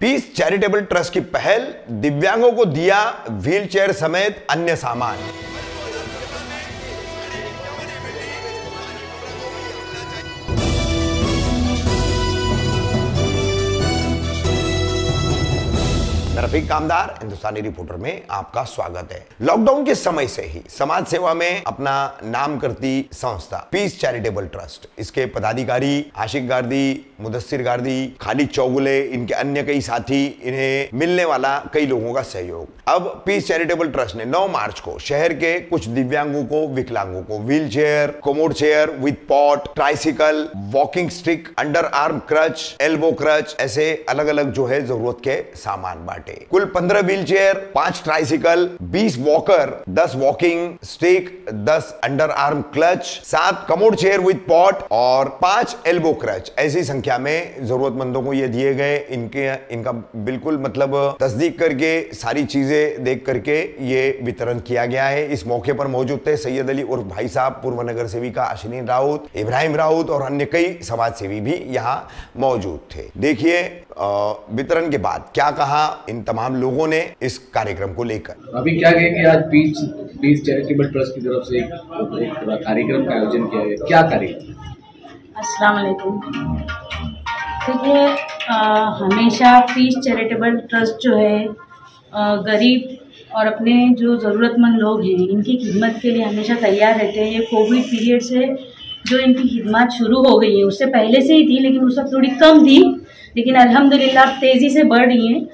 Piece charitable trust की पहल, दिव्यांगों को दिया व्हीलचेयर समेत अन्य सामान। रफीक कामदार, हिंदुस्तानी रिपोर्टर में आपका स्वागत है। लॉकडाउन के समय से ही समाज सेवा में अपना नाम करती संस्था पीस चैरिटेबल ट्रस्ट, इसके पदाधिकारी आशिक गार्दी, मुदस्सिर गार्दी, खालिद चौगुले, इनके अन्य कई साथी, इन्हें मिलने वाला कई लोगों का सहयोग। अब पीस चैरिटेबल ट्रस्ट ने 9 मार्च को शहर के कुछ दिव्यांगों को, विकलांगों को wheel chair, commode chair with pot, tricycle, walking stick, under arm crutch, elbow crutch, ऐसे अलग अलग जो है जरूरत के सामान बांटे। कुल 15 wheel chair, 5 tricycle, 20 walker, 10 walking stick, 10 under arm clutch, 7 commode chair with pot और 5 एल्बो क्रच, ऐसी संख्या में जरूरतमंदों को ये दिए गए। इनका बिल्कुल मतलब तस्दीक करके, सारी चीजें देख करके ये वितरण किया गया है। इस मौके पर मौजूद थे सैयद अली उर्फ भाई साहब, पूर्व नगर सेविका अश्विनी राउत, इब्राहिम राउत और अन्य कई समाज सेवी भी यहाँ मौजूद थे। देखिए वितरण के बाद क्या कहा इन तमाम लोगों ने इस कार्यक्रम को लेकर। अभी क्या कहेंगे, आज पीस चैरिटेबल ट्रस्ट की तरफ से एक कार्यक्रम का आयोजन किया गया, क्या कार्यक्रम? अस्सलाम वालेकुम। देखिए, हमेशा पीस चैरिटेबल ट्रस्ट जो है गरीब और अपने जो ज़रूरतमंद लोग हैं इनकी खिदमत के लिए हमेशा तैयार रहते हैं। ये कोविड पीरियड से जो इनकी खिदमत शुरू हो गई है, उससे पहले से ही थी लेकिन उस वक्त थोड़ी कम थी, लेकिन अल्हम्दुलिल्लाह तेज़ी से बढ़ रही हैं।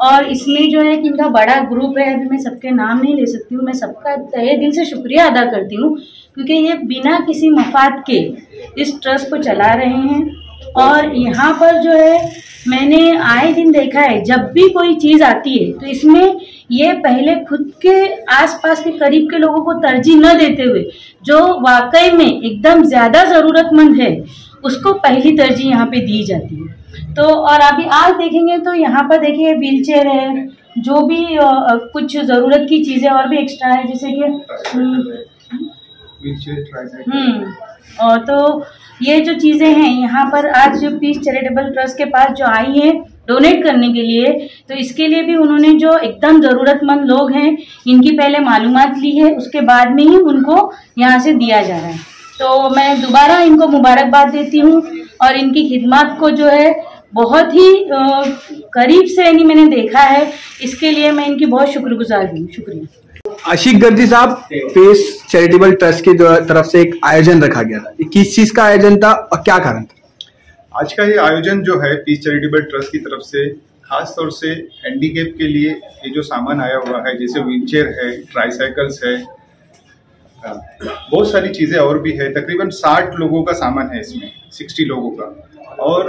और इसमें जो है कि इनका बड़ा ग्रुप है, अभी मैं सबके नाम नहीं ले सकती हूँ, मैं सबका तहे दिल से शुक्रिया अदा करती हूँ क्योंकि ये बिना किसी मफाद के इस ट्रस्ट को चला रहे हैं। और यहाँ पर जो है मैंने आए दिन देखा है, जब भी कोई चीज़ आती है तो इसमें ये पहले खुद के आसपास के करीब के लोगों को तरजीह न देते हुए जो वाकई में एकदम ज़्यादा ज़रूरतमंद है उसको पहली तरजीह यहाँ पे दी जाती है। तो और अभी आज देखेंगे तो यहाँ पर देखिए व्हील चेयर है, जो भी कुछ ज़रूरत की चीज़ें और भी एक्स्ट्रा है, जैसे कि और तो ये जो चीज़ें हैं यहाँ पर आज जो पीस चैरिटेबल ट्रस्ट के पास जो आई हैं डोनेट करने के लिए, तो इसके लिए भी उन्होंने जो एकदम ज़रूरतमंद लोग हैं इनकी पहले मालूमात ली है, उसके बाद में ही उनको यहाँ से दिया जा रहा है। तो मैं दोबारा इनको मुबारकबाद देती हूँ और इनकी खिदमत को जो है बहुत ही करीब से यानी मैंने देखा है, इसके लिए मैं इनकी बहुत शुक्रगुजार हूँ। शुक्रिया। आशिक गर्दी साहब, पीस चैरिटेबल ट्रस्ट की तरफ से एक आयोजन रखा गया था, किस चीज का आयोजन था और क्या कारण था? आज का ये आयोजन जो है पीस चैरिटेबल ट्रस्ट की तरफ से खास तौर से हैंडीकैप के लिए ये जो सामान आया हुआ है, जैसे व्हीलचेयर है, ट्राईसाइकिल्स है, बहुत सारी चीजें और भी है। तकरीबन 60 लोगों का सामान है इसमें, 60 लोगों का, और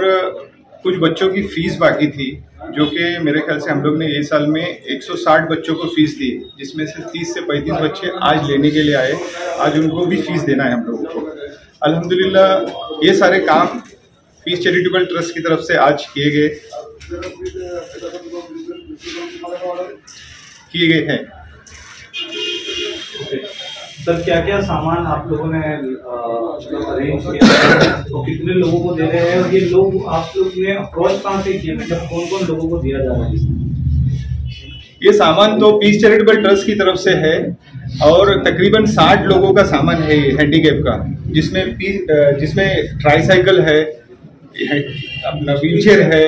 कुछ बच्चों की फीस बाकी थी जो कि मेरे ख्याल से हम लोग ने इस साल में 160 बच्चों को फीस दी, जिसमें से 30 से 35 बच्चे आज लेने के लिए आए। आज उनको भी फीस देना है हम लोगों को। अल्हम्दुलिल्लाह ये सारे काम पीस चैरिटेबल ट्रस्ट की तरफ से आज किए गए हैं। सर, क्या क्या सामान आप लोगों ने अरेंज किया तो कितने लोगों को दे रहे हैं, और ये लोग आप लोग ने अप्रोच कहाँ से किए, मतलब कौन कौन लोगों को दिया जा रहा है? ये सामान तो पीस चैरिटेबल ट्रस्ट की तरफ से है और तकरीबन 60 लोगों का सामान है ये हैंडीकैप का, जिसमें ट्राईसाइकिल है, अपना व्हीलचेयर है,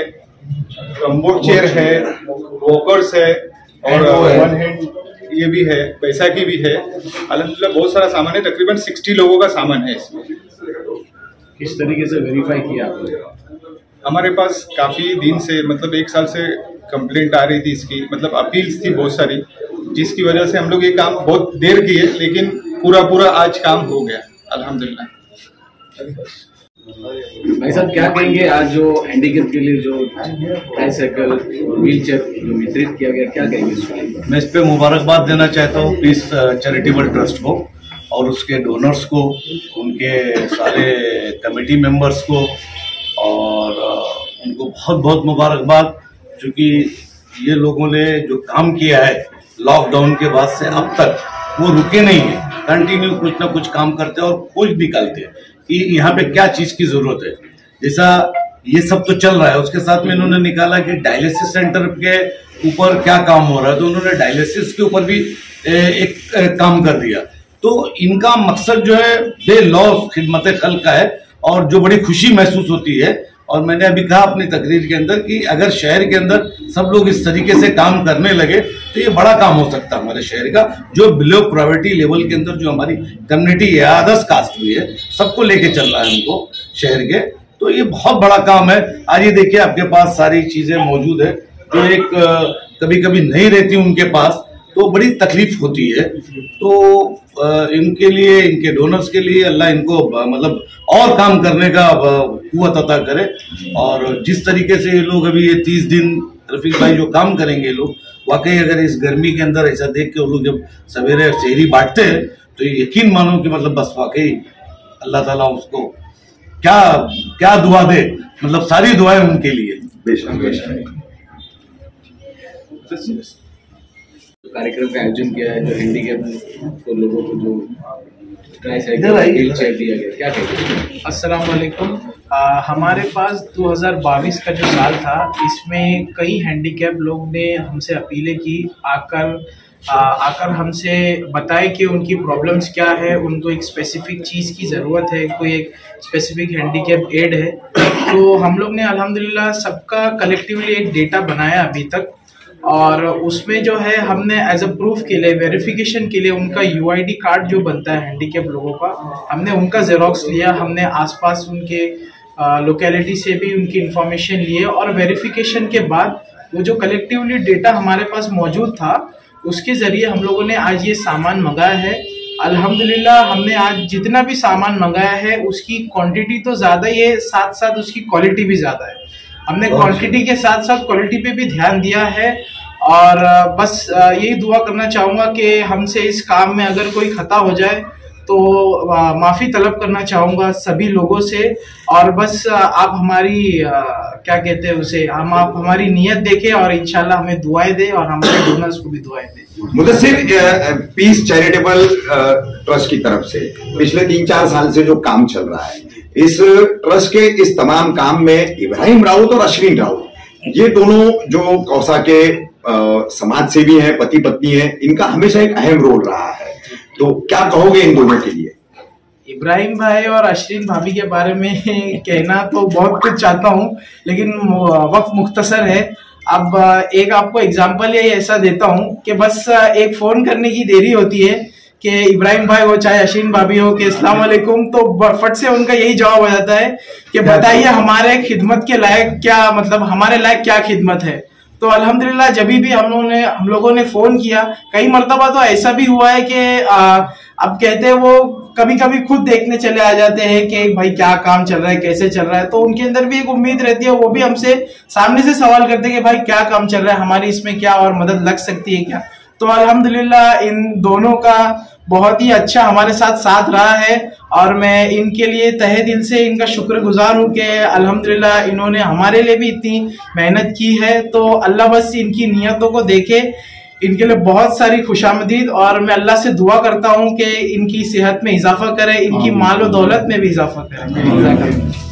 कम्बोर्ड चेयर है, वॉकर्स है और वन हैंड ये भी है, बैसाखी भी है। अल्हम्दुलिल्लाह बहुत सारा सामान है, तकरीबन 60 लोगों का सामान है इसमें। किस तरीके से वेरीफाई किया आपने? हमारे पास काफ़ी दिन से, मतलब 1 साल से कंप्लेंट आ रही थी इसकी, मतलब अपील्स थी बहुत सारी, जिसकी वजह से हम लोग ये काम बहुत देर किए, लेकिन पूरा आज काम हो गया अल्हम्दुलिल्लाह। भाई साहब, क्या कहेंगे, आज जो हैंडीकैप के लिए जो ट्राईसाइकिल व्हीलचेयर जो वितरित किया गया, क्या कहेंगे इसमें? मैं इस पे मुबारकबाद देना चाहता हूँ पीस चैरिटेबल ट्रस्ट को और उसके डोनर्स को, उनके सारे कमेटी मेंबर्स को, और उनको बहुत बहुत मुबारकबाद, क्योंकि ये लोगों ने जो काम किया है लॉकडाउन के बाद से अब तक वो रुके नहीं है, कंटिन्यू कुछ ना कुछ काम करते हैं और खोज निकालते हैं कि यहाँ पे क्या चीज की जरूरत है। जैसा ये सब तो चल रहा है। उसके साथ में इन्होंने निकाला कि डायलिसिस सेंटर के ऊपर क्या काम हो रहा है, तो उन्होंने डायलिसिस के ऊपर भी एक काम कर दिया। तो इनका मकसद जो है बेलौस खिदमत खल्क का है और जो बड़ी खुशी महसूस होती है। और मैंने अभी कहा अपनी तकरीर के अंदर कि अगर शहर के अंदर सब लोग इस तरीके से काम करने लगे तो ये बड़ा काम हो सकता है हमारे शहर का। जो बिलो पॉवर्टी लेवल के अंदर जो हमारी कम्युनिटी है, अदर्स कास्ट भी है, सबको लेके चल रहा है हमको शहर के, तो ये बहुत बड़ा काम है। आज ये देखिए आपके पास सारी चीजें मौजूद है जो एक कभी कभी नहीं रहती उनके पास, तो बड़ी तकलीफ होती है। तो इनके लिए, इनके डोनर्स के लिए अल्लाह इनको मतलब और काम करने का कुव्वत अता करे। और जिस तरीके से ये लोग अभी ये 30 दिन रफीक भाई जो काम करेंगे लोग, वाकई अगर इस गर्मी के अंदर ऐसा देख के वो लोग जब सवेरे सेहरी बांटते हैं तो ये यकीन मानो कि मतलब बस वाकई अल्लाह ताला उसको क्या क्या दुआ दे, मतलब सारी दुआएं उनके लिए। कार्यक्रम का आयोजन किया है, जो हैंडीकैप को लोगों को जो ट्राईसाइकिल व्हील चेयर दिया गया, क्या कहेंगे? अस्सलाम वालेकुम। हमारे पास 2022 का जो साल था, इसमें कई हैंडीकैप लोग ने हमसे अपीलें की, आकर हमसे बताए कि उनकी प्रॉब्लम्स क्या है, उनको एक स्पेसिफिक चीज़ की ज़रूरत है, कोई एक स्पेसिफिक हैंडीकैप एड है। तो हम लोग ने अल्हम्दुलिल्लाह सबका कलेक्टिवली एक डेटा बनाया अभी तक, और उसमें जो है हमने एज अ प्रूफ के लिए, वेरिफिकेशन के लिए उनका यूआईडी कार्ड जो बनता है हैंडीकैप लोगों का, हमने उनका जेरोक्स लिया। हमने आसपास उनके लोकेलिटी से भी उनकी इंफॉर्मेशन लिए, और वेरिफिकेशन के बाद वो जो कलेक्टिवली डेटा हमारे पास मौजूद था उसके ज़रिए हम लोगों ने आज ये सामान मंगाया है। अल्हम्दुलिल्लाह हमने आज जितना भी सामान मंगाया है उसकी क्वांटिटी तो ज़्यादा ही है, साथ साथ उसकी क्वालिटी भी ज़्यादा है। हमने क्वांटिटी के साथ साथ क्वालिटी पे भी ध्यान दिया है। और बस यही दुआ करना चाहूँगा कि हमसे इस काम में अगर कोई खता हो जाए तो माफ़ी तलब करना चाहूँगा सभी लोगों से। और बस आप हमारी क्या कहते हैं उसे, आप हमारी नियत देखें और इंशाल्लाह हमें दुआएं दें और हमारे डोनर्स को भी दुआएं दें। मुदस्सिर, पीस चैरिटेबल ट्रस्ट की तरफ से पिछले 3-4 साल से जो काम चल रहा है, इस ट्रस्ट के इस तमाम काम में इब्राहिम राउत और अश्विन राउत, ये दोनों जो कौसा के समाज सेवी हैं, पति पत्नी हैं, इनका हमेशा एक अहम रोल रहा है, तो क्या कहोगे इन दोनों के लिए? इब्राहिम भाई और अश्विन भाभी के बारे में कहना तो बहुत कुछ चाहता हूँ, लेकिन वक्त मुख्तसर है। अब एक आपको एग्जांपल ये ऐसा देता हूँ कि बस एक फोन करने की देरी होती है कि इब्राहिम भाई हो चाहे अश्विन भाभी हो कि अस्सलाम वालेकुम, तो फट से उनका यही जवाब हो जाता है कि बताइए हमारे खिदमत के लायक क्या, मतलब हमारे लायक क्या खिदमत है। तो अल्हम्दुलिल्लाह जब भी हम लोगों ने फोन किया, कई मर्तबा तो ऐसा भी हुआ है कि अब कहते हैं वो कभी कभी खुद देखने चले आ जाते हैं कि भाई क्या काम चल रहा है, कैसे चल रहा है, तो उनके अंदर भी एक उम्मीद रहती है, वो भी हमसे सामने से सवाल करते हैं कि भाई क्या काम चल रहा है, हमारी इसमें क्या और मदद लग सकती है क्या। तो अल्हम्दुलिल्लाह इन दोनों का बहुत ही अच्छा हमारे साथ रहा है, और मैं इनके लिए तहे दिल से इनका शुक्रगुजार हूँ कि अल्हम्दुलिल्लाह इन्होंने हमारे लिए भी इतनी मेहनत की है। तो अल्लाह बस इनकी नियतों को देखे, इनके लिए बहुत सारी खुशामदीद, और मैं अल्लाह से दुआ करता हूँ कि इनकी सेहत में इजाफा करे, इनकी माल और दौलत में भी इजाफा करे।